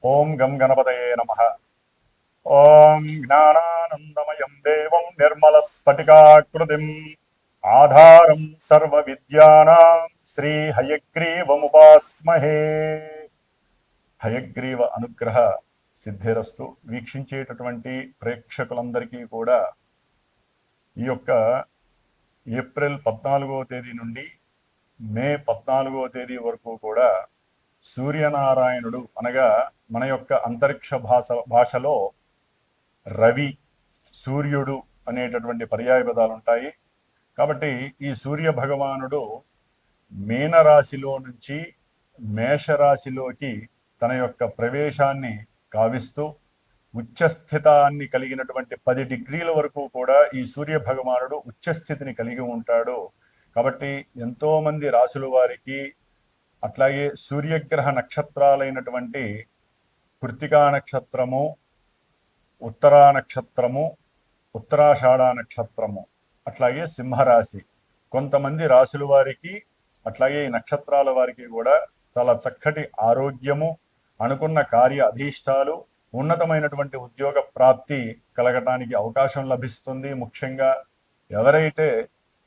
ఓం గం గణపతయే నమః. ఓం జ్ఞానానందమయం దేవం నిర్మలస్ఫటికాకృతిం ఆధారం సర్వ విద్యానాం శ్రీ హయగ్రీవముపాస్మహే. హయగ్రీవ అనుగ్రహ సిద్ధిరస్తు. వీక్షించేటటువంటి ప్రేక్షకులందరికీ కూడా ఈ యొక్క ఏప్రిల్ 14వ తేదీ నుండి మే 14వ తేదీ వరకు కూడా సూర్యనారాయణుడు అనగా మన యొక్క అంతరిక్ష భాషలో రవి, సూర్యుడు అనేటటువంటి పర్యాయ పదాలు ఉంటాయి. కాబట్టి ఈ సూర్య భగవానుడు మీనరాశిలో నుంచి మేషరాశిలోకి తన యొక్క ప్రవేశాన్ని కావిస్తూ ఉచ్చస్థితాన్ని కలిగినటువంటి 10 డిగ్రీల వరకు కూడా ఈ సూర్య భగవానుడు ఉచ్చస్థితిని కలిగి ఉంటాడు. కాబట్టి ఎంతో మంది రాశుల వారికి, అట్లాగే సూర్యగ్రహ నక్షత్రాలైనటువంటి కృత్తికా నక్షత్రము, ఉత్తరా నక్షత్రము, ఉత్తరాషాఢ నక్షత్రము, అట్లాగే సింహరాశి, కొంతమంది రాశుల వారికి అట్లాగే ఈ నక్షత్రాల వారికి కూడా చాలా చక్కటి ఆరోగ్యము, అనుకున్న కార్య అధీష్టాలు, ఉన్నతమైనటువంటి ఉద్యోగ ప్రాప్తి కలగటానికి అవకాశం లభిస్తుంది. ముఖ్యంగా ఎవరైతే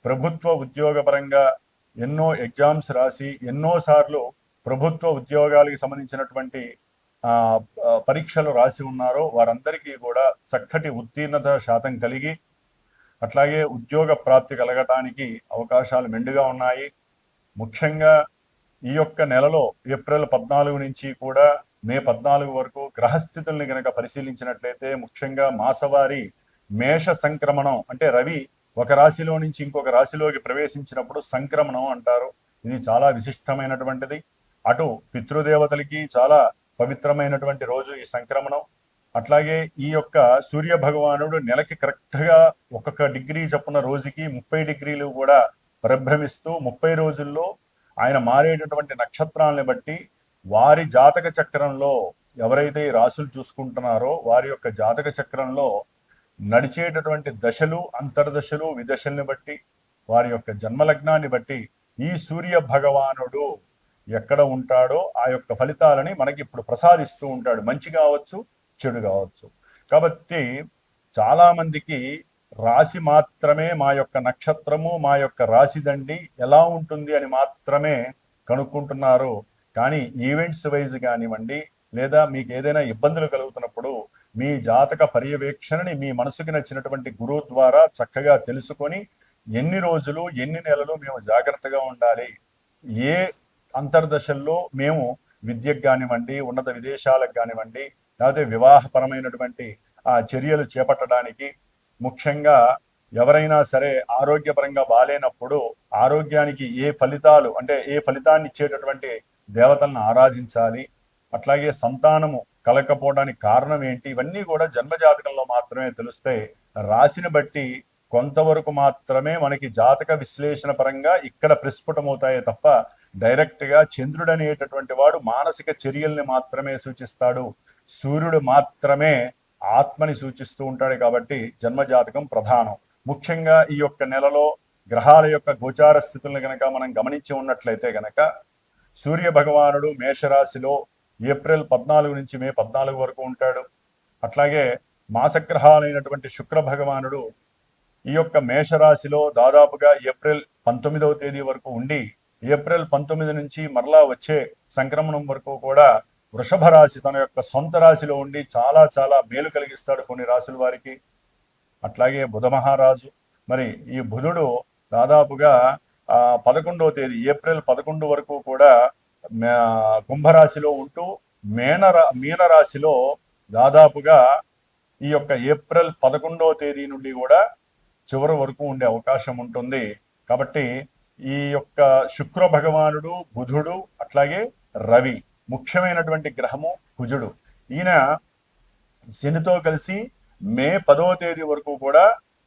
ప్రభుత్వ ఉద్యోగపరంగా ఎన్నో ఎగ్జామ్స్ రాసి ఎన్నోసార్లు ప్రభుత్వ ఉద్యోగాలకు సంబంధించినటువంటి పరీక్షలు రాసి ఉన్నారో వారందరికీ కూడా చక్కటి ఉత్తీర్ణత శాతం కలిగి అట్లాగే ఉద్యోగ ప్రాప్తి కలగటానికి అవకాశాలు మెండుగా ఉన్నాయి. ముఖ్యంగా ఈ యొక్క నెలలో ఏప్రిల్ 14 నుంచి కూడా మే 14 వరకు గ్రహస్థితుల్ని గనక పరిశీలించినట్లయితే ముఖ్యంగా మాసవారి మేష సంక్రమణం అంటే రవి ఒక రాశిలో నుంచి ఇంకొక రాశిలోకి ప్రవేశించినప్పుడు సంక్రమణం అంటారు. ఇది చాలా విశిష్టమైనటువంటిది. అటు పితృదేవతలకి చాలా పవిత్రమైనటువంటి రోజు ఈ సంక్రమణం. అట్లాగే ఈ యొక్క సూర్య భగవానుడు నెలకి కరెక్ట్గా 1 డిగ్రీ చొప్పున రోజుకి 30 డిగ్రీలు కూడా పరిభ్రమిస్తూ 30 రోజుల్లో ఆయన మారేటటువంటి నక్షత్రాలను బట్టి వారి జాతక చక్రంలో ఎవరైతే రాసులు చూసుకుంటున్నారో వారి యొక్క జాతక చక్రంలో నడిచేటటువంటి దశలు, అంతర్దశలు, విదశల్ని బట్టి వారి యొక్క జన్మలగ్నాన్ని బట్టి ఈ సూర్య భగవానుడు ఎక్కడ ఉంటాడో ఆ యొక్క ఫలితాలని మనకి ఇప్పుడు ప్రసాదిస్తూ ఉంటాడు. మంచి కావచ్చు, చెడు కావచ్చు. కాబట్టి చాలా మందికి రాశి మాత్రమే, మా యొక్క నక్షత్రము, మా యొక్క రాశిదండి ఎలా ఉంటుంది అని మాత్రమే కనుక్కుంటున్నారు. కానీ ఈవెంట్స్ వైజ్ కానివ్వండి, లేదా మీకు ఏదైనా ఇబ్బందులు కలుగుతున్నప్పుడు మీ జాతక పర్యవేక్షణని మీ మనసుకి నచ్చినటువంటి గురువు ద్వారా చక్కగా తెలుసుకొని ఎన్ని రోజులు, ఎన్ని నెలలు మేము జాగ్రత్తగా ఉండాలి, ఏ అంతర్దశల్లో మేము విద్యకు కానివ్వండి, ఉన్నత విదేశాలకు కానివ్వండి, లేకపోతే వివాహపరమైనటువంటి చర్యలు చేపట్టడానికి, ముఖ్యంగా ఎవరైనా సరే ఆరోగ్యపరంగా బాలేనప్పుడు ఆరోగ్యానికి ఏ ఫలితాలు అంటే ఏ ఫలితాన్ని ఇచ్చేటటువంటి దేవతలను ఆరాధించాలి, అట్లాగే సంతానము కలగకపోవడానికి కారణం ఏంటి, ఇవన్నీ కూడా జన్మజాతకంలో మాత్రమే తెలుస్తాయి. రాశిని బట్టి కొంతవరకు మాత్రమే మనకి జాతక విశ్లేషణ పరంగా ఇక్కడ ప్రస్ఫుటమవుతాయే తప్ప డైరెక్ట్గా చంద్రుడు అనేటటువంటి వాడు మానసిక చర్యల్ని మాత్రమే సూచిస్తాడు, సూర్యుడు మాత్రమే ఆత్మని సూచిస్తూ ఉంటాడు. కాబట్టి జన్మజాతకం ప్రధానం. ముఖ్యంగా ఈ యొక్క నెలలో గ్రహాల యొక్క గోచార స్థితులను గనక మనం గమనించి ఉన్నట్లయితే గనక సూర్య భగవానుడు మేషరాశిలో ఏప్రిల్ 14 నుంచి మే 14 వరకు ఉంటాడు. అట్లాగే మాసగ్రహాలైనటువంటి శుక్ర భగవానుడు ఈ యొక్క మేషరాశిలో దాదాపుగా ఏప్రిల్ 19వ తేదీ వరకు ఉండి ఏప్రిల్ 19 నుంచి మరలా వచ్చే సంక్రమణం వరకు కూడా వృషభ రాశి తన యొక్క సొంత రాశిలో ఉండి చాలా చాలా మేలు కలిగిస్తాడు కొన్ని రాశుల వారికి. అట్లాగే బుధ మహారాజు, మరి ఈ బుధుడు దాదాపుగా 11వ తేదీ ఏప్రిల్ 11 వరకు కూడా కుంభరాశిలో ఉంటూ మీనరాశిలో దాదాపుగా ఈ యొక్క ఏప్రిల్ 11వ తేదీ నుండి కూడా చివరి వరకు ఉండే అవకాశం ఉంటుంది. కాబట్టి ఈ యొక్క శుక్ర భగవానుడు, బుధుడు, అట్లాగే రవి, ముఖ్యమైనటువంటి గ్రహము కుజుడు. ఈయన శనితో కలిసి మే 10వ తేదీ వరకు కూడా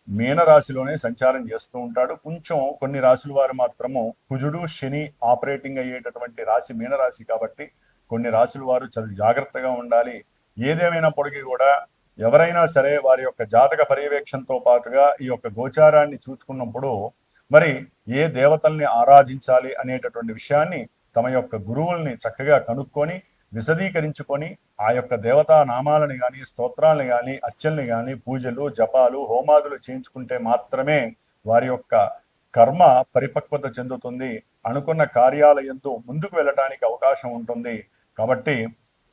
మీనరాశిలోనే సంచారం చేస్తూ ఉంటాడు. కొంచెం కొన్ని రాశుల వారు మాత్రము కుజుడు, శని ఆపరేటింగ్ అయ్యేటటువంటి రాశి మీనరాశి కాబట్టి కొన్ని రాశుల వారు చాలా జాగ్రత్తగా ఉండాలి. ఏదేమైనప్పటికీ కూడా ఎవరైనా సరే వారి యొక్క జాతక పర్యవేక్షణతో పాటుగా ఈ యొక్క గోచారాన్ని చూసుకున్నప్పుడు మరి ఏ దేవతల్ని ఆరాధించాలి అనేటటువంటి విషయాన్ని తమ యొక్క గురువుల్ని చక్కగా కనుక్కొని విశదీకరించుకొని ఆ యొక్క దేవతా నామాలని కానీ స్తోత్రాలను కానీ అర్చనలు కానీ పూజలు జపాలు హోమాదులు చేయించుకుంటే మాత్రమే వారి యొక్క కర్మ పరిపక్వత చెందుతుంది, అనుకున్న కార్యాల యందు ముందుకు వెళ్ళటానికి అవకాశం ఉంటుంది. కాబట్టి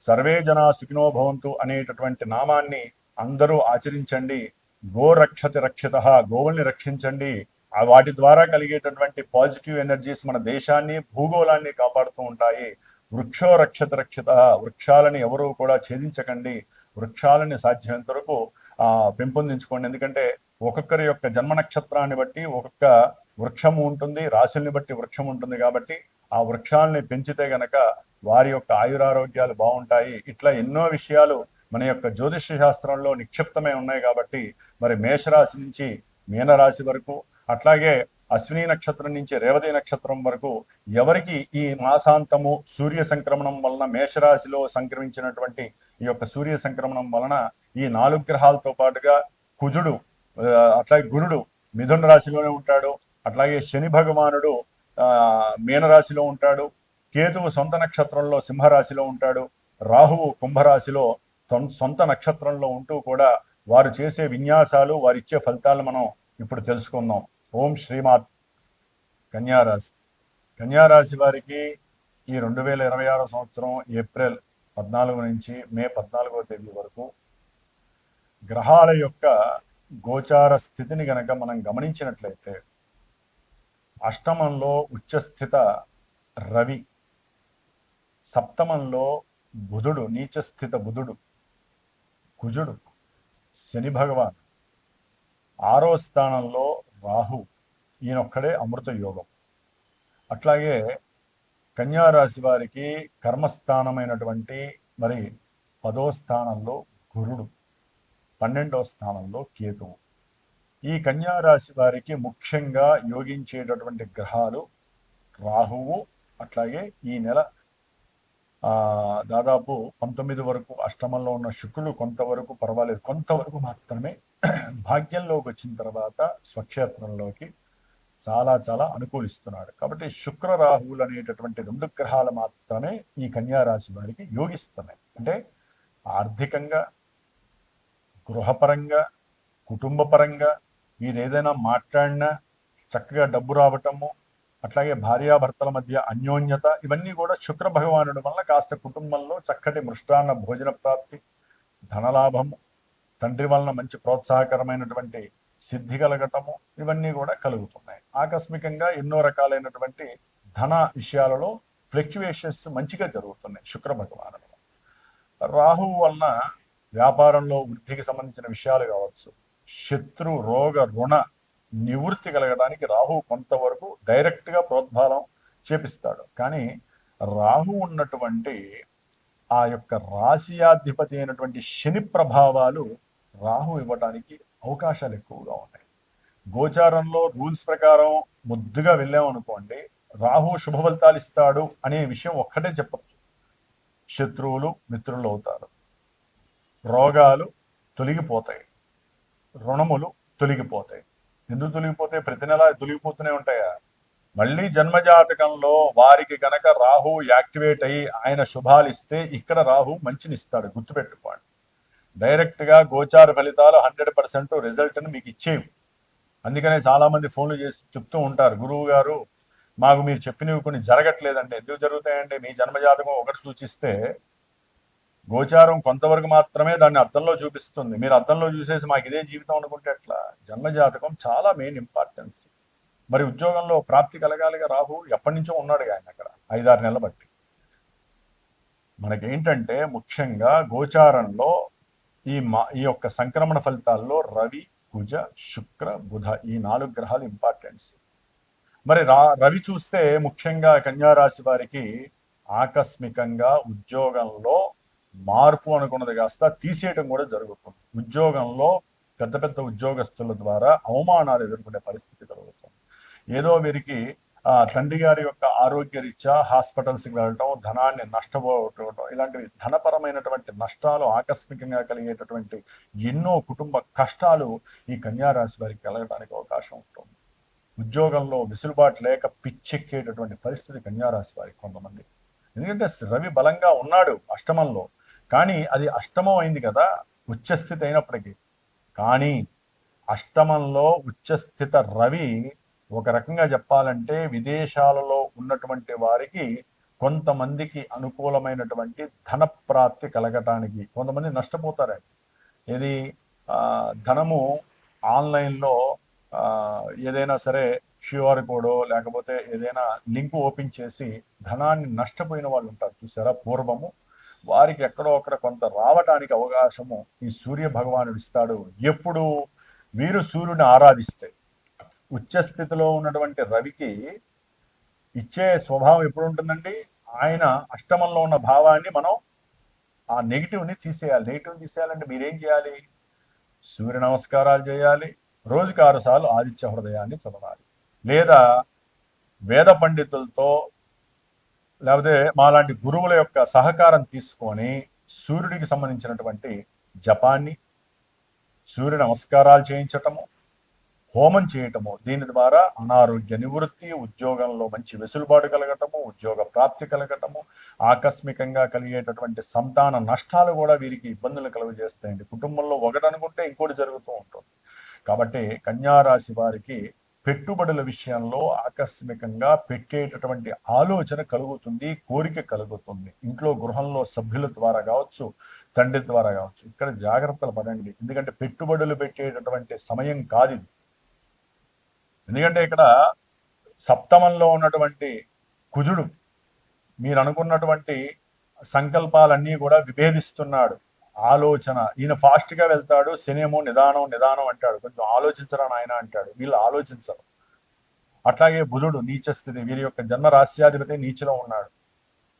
సర్వే జనా సుఖినో భవంతు అనేటటువంటి నామాన్ని అందరూ ఆచరించండి. గోరక్షతి రక్షిత, గోవుల్ని రక్షించండి. వాటి ద్వారా కలిగేటటువంటి పాజిటివ్ ఎనర్జీస్ మన దేశాన్ని భూగోళాన్ని కాపాడుతూ ఉంటాయి. వృక్షో రక్షత రక్షిత, వృక్షాలని ఎవరూ కూడా ఛేదించకండి, వృక్షాలని సాధ్యమైనంత వరకు పెంపొందించుకోండి. ఎందుకంటే ఒక్కొక్కరి యొక్క జన్మ నక్షత్రాన్ని బట్టి ఒక్కొక్క వృక్షము ఉంటుంది, రాశుల్ని బట్టి వృక్షం ఉంటుంది. కాబట్టి ఆ వృక్షాలని పెంచితే గనక వారి యొక్క ఆయురారోగ్యాలు బాగుంటాయి. ఇట్లా ఎన్నో విషయాలు మన యొక్క జ్యోతిష శాస్త్రంలో నిక్షిప్తమై ఉన్నాయి. కాబట్టి మరి మేషరాశి నుంచి మీనరాశి వరకు, అట్లాగే అశ్విని నక్షత్రం నుంచి రేవతి నక్షత్రం వరకు ఎవరికి ఈ మాసాంతము సూర్య సంక్రమణం వలన మేషరాశిలో సంక్రమించినటువంటి ఈ యొక్క సూర్య సంక్రమణం వలన ఈ 4 గ్రహాలతో పాటుగా కుజుడు, అట్లాగే గురుడు మిథున రాశిలోనే ఉంటాడు, అట్లాగే శని భగవానుడు మీనరాశిలో ఉంటాడు, కేతువు సొంత నక్షత్రంలో సింహరాశిలో ఉంటాడు, రాహువు కుంభరాశిలో సొంత నక్షత్రంలో ఉంటూ కూడా వారు చేసే విన్యాసాలు, వారిచ్చే ఫలితాలు మనం ఇప్పుడు తెలుసుకుందాం. ఓం శ్రీమాత్. కన్యారాశి. కన్యారాశి వారికి ఈ 2026 సంవత్సరం ఏప్రిల్ 14 నుంచి మే 14వ తేదీ వరకు గ్రహాల యొక్క గోచార స్థితిని గనక మనం గమనించినట్లయితే, అష్టమంలో ఉచ్చస్థిత రవి, సప్తమంలో బుధుడు, నీచస్థిత బుధుడు, కుజుడు, శని భగవాన్, 6వ స్థానంలో రాహు, ఈయనొక్కడే అమృత యోగం. అట్లాగే కన్యారాశి వారికి కర్మస్థానమైనటువంటి మరి 10వ స్థానంలో గురుడు, 12వ స్థానంలో కేతువు. ఈ కన్యారాశి వారికి ముఖ్యంగా యోగించేటటువంటి గ్రహాలు రాహువు, అట్లాగే ఈ నెల దాదాపు 19 వరకు అష్టమంలో ఉన్న శుక్రుడు కొంతవరకు పర్వాలేదు, కొంతవరకు మాత్రమే భాగ్యంలోకి వచ్చిన తర్వాత స్వక్షేత్రంలోకి చాలా చాలా అనుకూలిస్తున్నాడు. కాబట్టి శుక్ర రాహువులు అనేటటువంటి 2 గ్రహాలు మాత్రమే ఈ కన్యారాశి వారికి యోగిస్తున్నాయి. అంటే ఆర్థికంగా, గృహపరంగా, కుటుంబపరంగా మీరు ఏదైనా మాట్లాడినా చక్కగా డబ్బు రావటము, అట్లాగే భార్యాభర్తల మధ్య అన్యోన్యత, ఇవన్నీ కూడా శుక్ర భగవానుడి వల్ల కాస్త కుటుంబంలో చక్కటి మృష్టాన్న భోజన ప్రాప్తి, ధనలాభము, తండ్రి వలన మంచి ప్రోత్సాహకరమైనటువంటి సిద్ధి కలగటము, ఇవన్నీ కూడా కలుగుతున్నాయి. ఆకస్మికంగా ఎన్నో రకాలైనటువంటి ధన విషయాలలో ఫ్లక్చువేషన్స్ మంచిగా జరుగుతున్నాయి శుక్ర భగవానుడు. రాహువు వలన వ్యాపారంలో వృద్ధికి సంబంధించిన విషయాలు కావచ్చు, శత్రు రోగ రుణ నివృత్తి కలగడానికి రాహు కొంతవరకు డైరెక్ట్గా ప్రోద్బలం చేపిస్తాడు. కానీ రాహు ఉన్నటువంటి ఆ యొక్క రాశియాధిపతి అయినటువంటి శని ప్రభావాలు రాహు ఇవ్వడానికి అవకాశాలు ఎక్కువగా ఉన్నాయి. గోచారంలో రూల్స్ ప్రకారం ముద్దుగా వెళ్ళామనుకోండి, రాహు శుభ ఫలితాలు ఇస్తాడు అనే విషయం ఒక్కటే చెప్పచ్చు. శత్రువులు మిత్రులు అవుతారు, రోగాలు తొలగిపోతాయి, రుణములు తొలగిపోతాయి. ఎందుకు తొలగిపోతాయి? ప్రతి నెల తొలగిపోతూనే ఉంటాయా? మళ్ళీ జన్మజాతకంలో వారికి గనక రాహు యాక్టివేట్ అయ్యి ఆయన శుభాలు ఇస్తే ఇక్కడ రాహు మంచినిస్తాడు. గుర్తుపెట్టుకోండి, డైరెక్ట్గా గోచార ఫలితాలు 100% రిజల్ట్ని మీకు ఇచ్చేవి. అందుకనే చాలామంది ఫోన్లు చేసి చెప్తూ ఉంటారు, గురువు గారు మాకు మీరు చెప్పినవి కొన్ని జరగట్లేదండి. ఎందుకు జరుగుతాయండి? మీ జన్మజాతకం ఒకటి సూచిస్తే గోచారం కొంతవరకు మాత్రమే దాన్ని అర్థంలో చూపిస్తుంది. మీరు అర్థంలో చూసేసి మాకు ఇదే జీవితం అనుకుంటే ఎట్లా? జన్మజాతకం చాలా మెయిన్ ఇంపార్టెన్స్. మరి ఉద్యోగంలో ప్రాప్తి కలగాలిగా, రాహు ఎప్పటి నుంచో ఉన్నాడు ఆయన అక్కడ 5-6 నెలల బట్టి. మనకేంటంటే ముఖ్యంగా గోచారంలో ఈ యొక్క సంక్రమణ ఫలితాల్లో రవి, కుజ, శుక్ర, బుధ ఈ 4 గ్రహాలు ఇంపార్టెన్స్. మరి రవి చూస్తే ముఖ్యంగా కన్యారాశి వారికి ఆకస్మికంగా ఉద్యోగంలో మార్పు అనుకున్నది కాస్త తీసేయటం కూడా జరుగుతుంది. ఉద్యోగంలో పెద్ద పెద్ద ఉద్యోగస్తుల ద్వారా అవమానాలు ఎదుర్కొనే పరిస్థితి కలుగుతుంది. ఏదో వీరికి తండ్రి గారి యొక్క ఆరోగ్య రీత్యా హాస్పిటల్స్కి వెళ్ళటం, ధనాన్ని నష్టపోవటం, ఇలాంటివి ధనపరమైనటువంటి నష్టాలు ఆకస్మికంగా కలిగేటటువంటి ఎన్నో కుటుంబ కష్టాలు ఈ కన్యారాశి వారికి కలగడానికి అవకాశం ఉంటుంది. ఉద్యోగంలో విసులుబాటు లేక పిచ్చెక్కేటటువంటి పరిస్థితి కన్యారాశి వారికి కొంతమంది. ఎందుకంటే రవి బలంగా ఉన్నాడు అష్టమంలో, కానీ అది అష్టమం అయింది కదా ఉచ్చస్థితి అయినప్పటికీ. కానీ అష్టమంలో ఉచ్చస్థిత రవి ఒక రకంగా చెప్పాలంటే విదేశాలలో ఉన్నటువంటి వారికి కొంతమందికి అనుకూలమైనటువంటి ధన ప్రాప్తి కలగటానికి, కొంతమంది నష్టపోతారండి. ఇది ధనము ఆన్లైన్లో ఏదైనా సరే క్యూఆర్ కోడో లేకపోతే ఏదైనా లింక్ ఓపెన్ చేసి ధనాన్ని నష్టపోయిన వాళ్ళు ఉంటారు చూసారా పూర్వము. వారికి ఎక్కడో అక్కడ కొంత రావటానికి అవకాశము ఈ సూర్య భగవానుడు ఇస్తాడు. ఎప్పుడు వీరు సూర్యుని ఆరాధిస్తే. ఉచ్చస్థితిలో ఉన్నటువంటి రవికి ఇచ్చే స్వభావం ఎప్పుడు ఉంటుందండి? ఆయన అష్టమంలో ఉన్న భావాన్ని మనం ఆ నెగిటివ్ని తీసేయాలి. నెగిటివ్ తీసేయాలంటే మీరేం చేయాలి? సూర్య నమస్కారాలు చేయాలి, రోజుకి 6 సార్లు ఆదిత్య హృదయాన్ని చదవాలి, లేదా వేద పండితులతో లేకపోతే మాలాంటి గురువుల యొక్క సహకారం తీసుకొని సూర్యుడికి సంబంధించినటువంటి జపాన్ని, సూర్య నమస్కారాలు చేయించటము, హోమం చేయటము, దీని ద్వారా అనారోగ్య నివృత్తి, ఉద్యోగంలో మంచి వెసులుబాటు కలగటము, ఉద్యోగ ప్రాప్తి కలగటము, ఆకస్మికంగా కలిగేటటువంటి సంతాన నష్టాలు కూడా వీరికి ఇబ్బందులు కలుగజేస్తాయండి. కుటుంబంలో ఒకటి అనుకుంటే ఇంకోటి జరుగుతూ ఉంటుంది. కాబట్టి కన్యారాశి వారికి పెట్టుబడుల విషయంలో ఆకస్మికంగా పెట్టేటటువంటి ఆలోచన కలుగుతుంది, కోరిక కలుగుతుంది. ఇంట్లో గృహంలో సభ్యుల ద్వారా కావచ్చు, తండ్రి ద్వారా కావచ్చు. ఇక్కడ జాగ్రత్తలు పడండి, ఎందుకంటే పెట్టుబడులు పెట్టేటటువంటి సమయం కాదు ఇది. ఎందుకంటే ఇక్కడ సప్తమంలో ఉన్నటువంటి కుజుడు మీరు అనుకున్నటువంటి సంకల్పాలన్నీ కూడా విభేదిస్తున్నాడు. ఆలోచన, ఈయన ఫాస్ట్గా వెళ్తాడు, శనేమో నిదానం నిదానం అంటాడు, కొంచెం ఆలోచించరా నాయన అంటాడు. వీళ్ళు ఆలోచించరు. అట్లాగే బుధుడు నీచస్థితి, వీరి యొక్క జన్మ రాశ్యాధిపతి నీచలో ఉన్నాడు.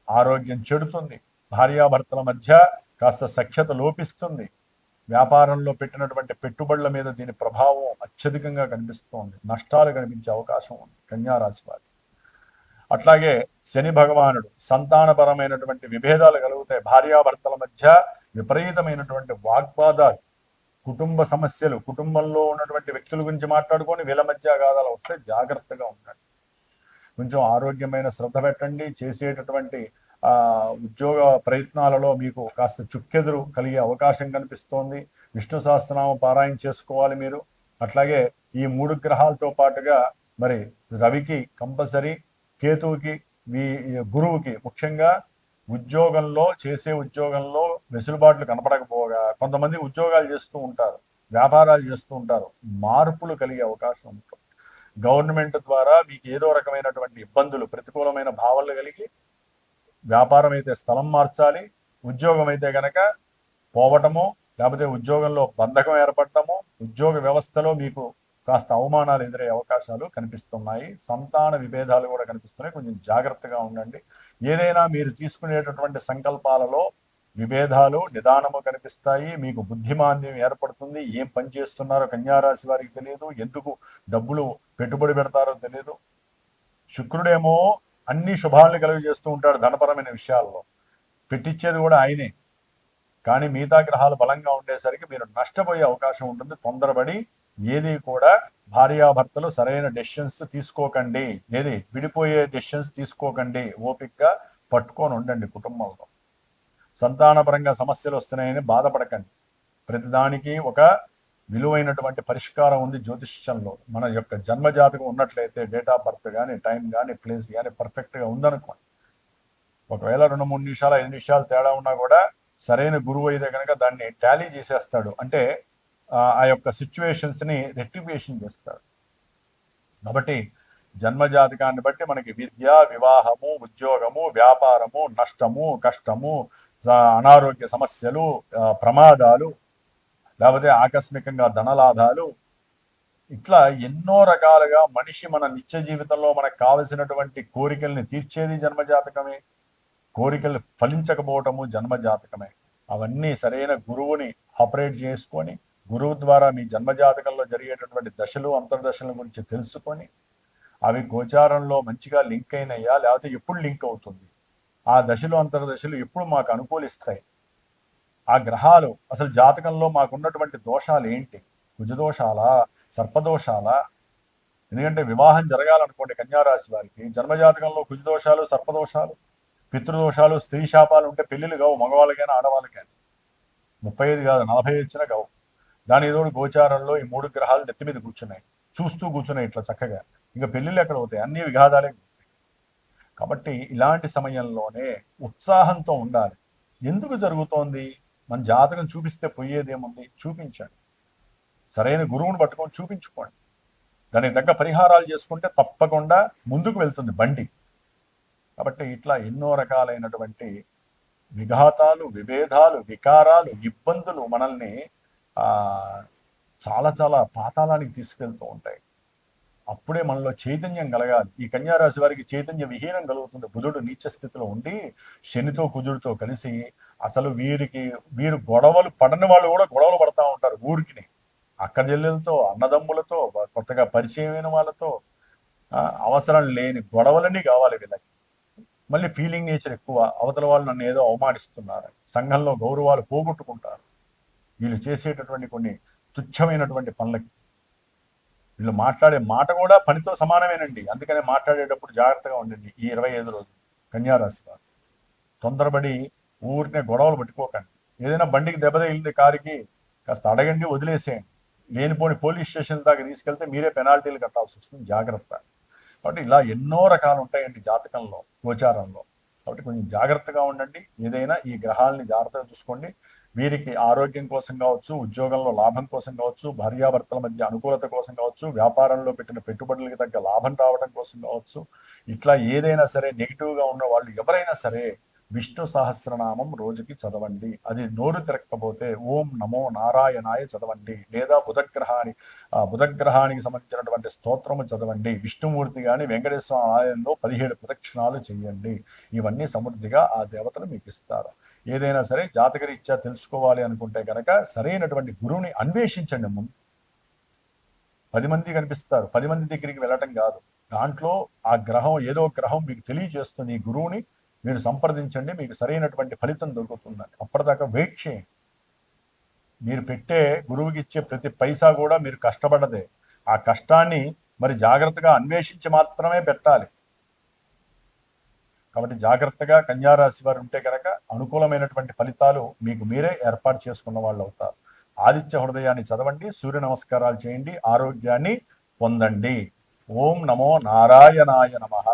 ఆరోగ్యం చెడుతుంది, భార్యాభర్తల మధ్య కాస్త సఖ్యత లోపిస్తుంది. వ్యాపారంలో పెట్టినటువంటి పెట్టుబడుల మీద దీని ప్రభావం అత్యధికంగా కనిపిస్తోంది. నష్టాలు కనిపించే అవకాశం ఉంది కన్యారాశి వారికి. అట్లాగే శని భగవానుడు సంతానపరమైనటువంటి విభేదాలు కలుగుతాయి. భార్యాభర్తల మధ్య విపరీతమైనటువంటి వాగ్వాదాలు, కుటుంబ సమస్యలు, కుటుంబంలో ఉన్నటువంటి వ్యక్తుల గురించి మాట్లాడుకొని వీళ్ళ మధ్య అగాధాలు వస్తే జాగ్రత్తగా ఉండండి. కొంచెం ఆరోగ్యమైన శ్రద్ధ పెట్టండి. చేసేటటువంటి ఉద్యోగ ప్రయత్నాలలో మీకు కాస్త చుక్కెదురు కలిగే అవకాశం కనిపిస్తోంది. విష్ణు సహస్రనామం పారాయణ చేసుకోవాలి మీరు. అట్లాగే ఈ 3 గ్రహాలతో పాటుగా మరి రవికి కంపల్సరీ, కేతువుకి, గురువుకి ముఖ్యంగా ఉద్యోగంలో చేసే ఉద్యోగంలో వెసులుబాట్లు కనపడకపోగా కొంతమంది ఉద్యోగాలు చేస్తూ ఉంటారు, వ్యాపారాలు చేస్తూ ఉంటారు, మార్పులు కలిగే అవకాశం ఉంటుంది. గవర్నమెంట్ ద్వారా మీకు ఏదో రకమైనటువంటి ఇబ్బందులు, ప్రతికూలమైన భావాలు కలిగి వ్యాపారం అయితే స్థలం మార్చాలి, ఉద్యోగం అయితే కనుక పోవటము, లేకపోతే ఉద్యోగంలో బంధకం ఏర్పడటము, ఉద్యోగ వ్యవస్థలో మీకు కాస్త అవమానాలు ఎదురయ్యే అవకాశాలు కనిపిస్తున్నాయి. సంతాన విభేదాలు కూడా కనిపిస్తున్నాయి. కొంచెం జాగ్రత్తగా ఉండండి. ఏదైనా మీరు తీసుకునేటటువంటి సంకల్పాలలో విభేదాలు, నిదానము కనిపిస్తాయి. మీకు బుద్ధిమాంద్యం ఏర్పడుతుంది. ఏం పని చేస్తున్నారో కన్యారాశి వారికి తెలియదు, ఎందుకు డబ్బులు పెట్టుబడి పెడతారో తెలియదు. శుక్రుడేమో అన్ని శుభాలను కలుగజేస్తూ ఉంటాడు ధనపరమైన విషయాల్లో, పెట్టించేది కూడా ఆయనే. కానీ మిగతా గ్రహాలు బలంగా ఉండేసరికి మీరు నష్టపోయే అవకాశం ఉంటుంది. తొందరపడి ఏది కూడా భార్యాభర్తలు సరైన డెసిషన్స్ తీసుకోకండి, ఏది విడిపోయే డెసిషన్స్ తీసుకోకండి. ఓపికగా పట్టుకొని ఉండండి. కుటుంబంలో సంతానపరంగా సమస్యలు వస్తున్నాయని బాధపడకండి. ప్రతిదానికి ఒక విలువైనటువంటి పరిష్కారం ఉంది జ్యోతిష్యంలో. మన యొక్క జన్మజాతకం ఉన్నట్లయితే డేట్ ఆఫ్ బర్త్ కానీ, టైం కానీ, ప్లేస్ కానీ పర్ఫెక్ట్గా ఉందనుకోండి. ఒకవేళ 2-3 నిమిషాలు 5 నిమిషాలు తేడా ఉన్నా కూడా సరైన గురువు అయితే కనుక దాన్ని టాలీ చేసేస్తాడు. అంటే ఆ యొక్క సిచ్యువేషన్స్ని రెక్టిఫికేషన్ చేస్తాడు. కాబట్టి జన్మజాతకాన్ని బట్టి మనకి విద్య, వివాహము, ఉద్యోగము, వ్యాపారము, నష్టము, కష్టము, అనారోగ్య సమస్యలు, ప్రమాదాలు, లేకపోతే ఆకస్మికంగా ధనలాభాలు, ఇట్లా ఎన్నో రకాలుగా మనిషి మన నిత్య జీవితంలో మనకు కావలసినటువంటి కోరికల్ని తీర్చేది జన్మజాతకమే. కోరికలు ఫలించకపోవటము జన్మజాతకమే. అవన్నీ సరైన గురువుని ఆపరేట్ చేసుకొని, గురువు ద్వారా మీ జన్మజాతకంలో జరిగేటటువంటి దశలు, అంతర్దశల గురించి తెలుసుకొని, అవి గోచారంలో మంచిగా లింక్ అయినయ్యా, లేకపోతే ఎప్పుడు లింక్ అవుతుంది, ఆ దశలు అంతర్దశలు ఎప్పుడు మాకు అనుకూలిస్తాయి, ఆ గ్రహాలు అసలు జాతకంలో మాకున్నటువంటి దోషాలు ఏంటి, కుజదోషాలా, సర్పదోషాలా? ఎందుకంటే వివాహం జరగాలనుకోండి కన్యారాశి వారికి జన్మజాతకంలో కుజదోషాలు, సర్పదోషాలు, పితృదోషాలు, స్త్రీ శాపాలు ఉంటే పెళ్లిళ్ళు కావు, మగవాళ్ళకైనా ఆడవాళ్ళకైనా. 35 కాదు 40 వచ్చినా కావు. దాని ఏదో గోచారంలో ఈ 3 గ్రహాలు నెత్తి మీద కూర్చున్నాయి, చూస్తూ కూర్చున్నాయి ఇట్లా చక్కగా. ఇంకా పెళ్లిళ్ళు ఎక్కడ అవుతాయి? అన్ని విఘాతాలే. కాబట్టి ఇలాంటి సమయంలోనే ఉత్సాహంతో ఉండాలి. ఎందుకు జరుగుతోంది? మన జాతకం చూపిస్తే పోయేదేముంది? చూపించండి. సరైన గురువుని పట్టుకొని చూపించుకోండి. దానికి తగ్గ పరిహారాలు చేసుకుంటే తప్పకుండా ముందుకు వెళ్తుంది బండి. కాబట్టి ఇట్లా ఎన్నో రకాలైనటువంటి విఘాతాలు, విభేదాలు, వికారాలు, ఇబ్బందులు మనల్ని చాలా చాలా పాతాళానికి తీసుకెళ్తూ ఉంటాయి. అప్పుడే మనలో చైతన్యం కలగాలి. ఈ కన్యారాశి వారికి చైతన్య విహీనం కలుగుతుంది. బుధుడు నీచ స్థితిలో ఉండి శనితో కుజుడితో కలిసి అసలు వీరు గొడవలు పడని వాళ్ళు కూడా గొడవలు పడతా ఉంటారు. ఊరికి అక్క చెల్లెలతో, అన్నదమ్ములతో, కొత్తగా పరిచయమైన వాళ్ళతో అవసరం లేని గొడవలన్నీ కావాలి వీళ్ళకి. మళ్ళీ ఫీలింగ్ నేచర్ ఎక్కువ. అవతల వాళ్ళు నన్ను ఏదో అవమానిస్తున్నారు, సంఘంలో గౌరవాలు పోగొట్టుకుంటారు వీళ్ళు చేసేటటువంటి కొన్ని తుచ్చమైనటువంటి పనులకి. వీళ్ళు మాట్లాడే మాట కూడా పనితో సమానమేనండి. అందుకనే మాట్లాడేటప్పుడు జాగ్రత్తగా ఉండండి. ఈ 25 రోజులు కన్యారాశి వారు తొందరపడి ఊరినే గొడవలు పెట్టుకోకండి. ఏదైనా బండికి దెబ్బ తగిలింది, కారుకి, కాస్త అడగండి, వదిలేసేయండి. లేనిపోని పోలీస్ స్టేషన్ దాకా తీసుకెళ్తే మీరే పెనాల్టీలు కట్టాల్సి వస్తుంది. జాగ్రత్త. కాబట్టి ఇలా ఎన్నో రకాలు ఉంటాయండి జాతకంలో, గోచారంలో. కాబట్టి కొంచెం జాగ్రత్తగా ఉండండి. ఏదైనా ఈ గ్రహాలని జాగ్రత్తగా చూసుకోండి. వీరికి ఆరోగ్యం కోసం కావచ్చు, ఉద్యోగంలో లాభం కోసం కావచ్చు, భార్యాభర్తల మధ్య అనుకూలత కోసం కావచ్చు, వ్యాపారంలో పెట్టిన పెట్టుబడులకి తగ్గ లాభం రావడం కోసం కావచ్చు, ఇట్లా ఏదైనా సరే నెగిటివ్గా ఉన్న వాళ్ళు ఎవరైనా సరే విష్ణు సహస్రనామం రోజుకి చదవండి. అది నోరు తిరగకపోతే ఓం నమో నారాయణాయ చదవండి, లేదా బుధగ్రహానికి సంబంధించినటువంటి స్తోత్రము చదవండి. విష్ణుమూర్తి కానీ వెంకటేశ్వర ఆలయంలో 17 ప్రదక్షిణాలు చేయండి. ఇవన్నీ సమృద్ధిగా ఆ దేవతలు మీకు ఇస్తారు. ఏదైనా సరే జాతకరీత్యా తెలుసుకోవాలి అనుకుంటే కనుక సరైనటువంటి గురువుని అన్వేషించండి. ముందు 10 మంది కనిపిస్తారు, 10 మంది దగ్గరికి వెళ్ళటం కాదు. దాంట్లో ఆ గ్రహం ఏదో గ్రహం మీకు తెలియజేస్తుంది. ఈ గురువుని మీరు సంప్రదించండి, మీకు సరైనటువంటి ఫలితం దొరుకుతుందని. అప్పటిదాకా వెయిట్ చేయండి. మీరు పెట్టే గురువుకి ఇచ్చే ప్రతి పైసా కూడా మీరు కష్టపడదే. ఆ కష్టాన్ని మరి జాగ్రత్తగా అన్వేషించి మాత్రమే పెట్టాలి. కాబట్టి జాగ్రత్తగా కన్యారాశి వారు ఉంటే కనుక అనుకూలమైనటువంటి ఫలితాలు మీకు మీరే ఏర్పాటు చేసుకున్న వాళ్ళు అవుతారు. ఆదిత్య హృదయాన్ని చదవండి, సూర్య నమస్కారాలు చేయండి, ఆరోగ్యాన్ని పొందండి. ఓం నమో నారాయణాయ నమః.